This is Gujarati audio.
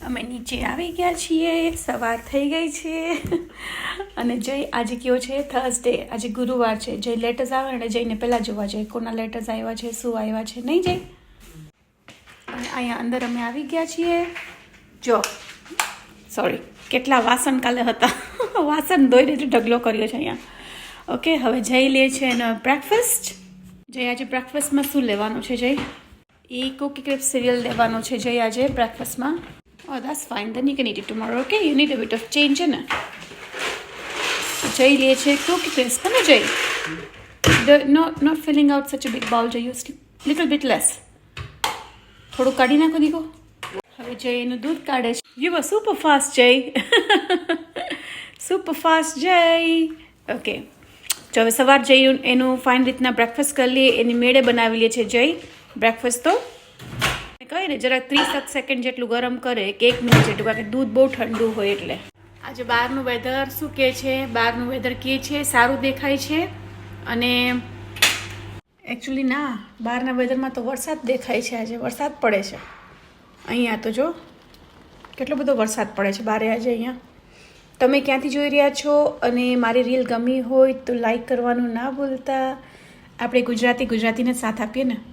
અમે નીચે આવી ગયા છીએ, સવાર થઈ ગઈ છે અને જય આજે કયો છે થર્સડે, આજે ગુરુવાર છે. જય લેટર્સ આવે અને જઈને પહેલાં જોવા જાય કોના લેટર્સ આવ્યા છે, શું આવ્યા છે, નહીં જય. અને અહીંયા અંદર અમે આવી ગયા છીએ. જો સોરી, કેટલા વાસણ કાલે હતા વાસણ ધોઈને ઢગલો કર્યો છે અહીંયા. ઓકે, હવે જય લે છે એનો બ્રેકફાસ્ટ. જય આજે બ્રેકફાસ્ટમાં શું લેવાનું છે જય? એ કુકી ક્રિસ્પ સિરિયલ લેવાનો છે જય આજે બ્રેકફાસ્ટમાં. Oh, that's fine. Then you can eat it tomorrow, okay? You need a bit of change, है ना? Jay ले छे cookie crisp, है ना Jay? Not filling out such a big bowl, Jay. Use little bit less. થોડું કાઢી નાખો દીકો. હવે જય એનું દૂધ કાઢે છે. You were super fast, Jay. Super fast, Jay. Okay. જો હવે સવાર જઈ એનું ફાઇન રીતના બ્રેકફાસ્ટ કરી લઈએ, એની મેળે બનાવી લે છે જય બ્રેકફાસ્ટ. તો કહે ને જરાક 30 સેકન્ડ જેટલું ગરમ કરે કે 1 મિનિટ જેટલું, કારણ કે દૂધ બહુ ઠંડુ હોય એટલે. આજે બહારનું વેધર શું કહે છે? બહારનું વેધર કહે છે સારું દેખાય છે. અને એકચ્યુઅલી ના, બહારના વેધરમાં તો વરસાદ દેખાય છે. આજે વરસાદ પડે છે અહીંયા. તો જો કેટલો બધો વરસાદ પડે છે બારે આજે અહીંયા. તમે ક્યાંથી જોઈ રહ્યા છો અને મારી રીલ ગમી હોય તો લાઈક કરવાનું ના ભૂલતા. આપણે ગુજરાતીને સાથ આપીએ ને.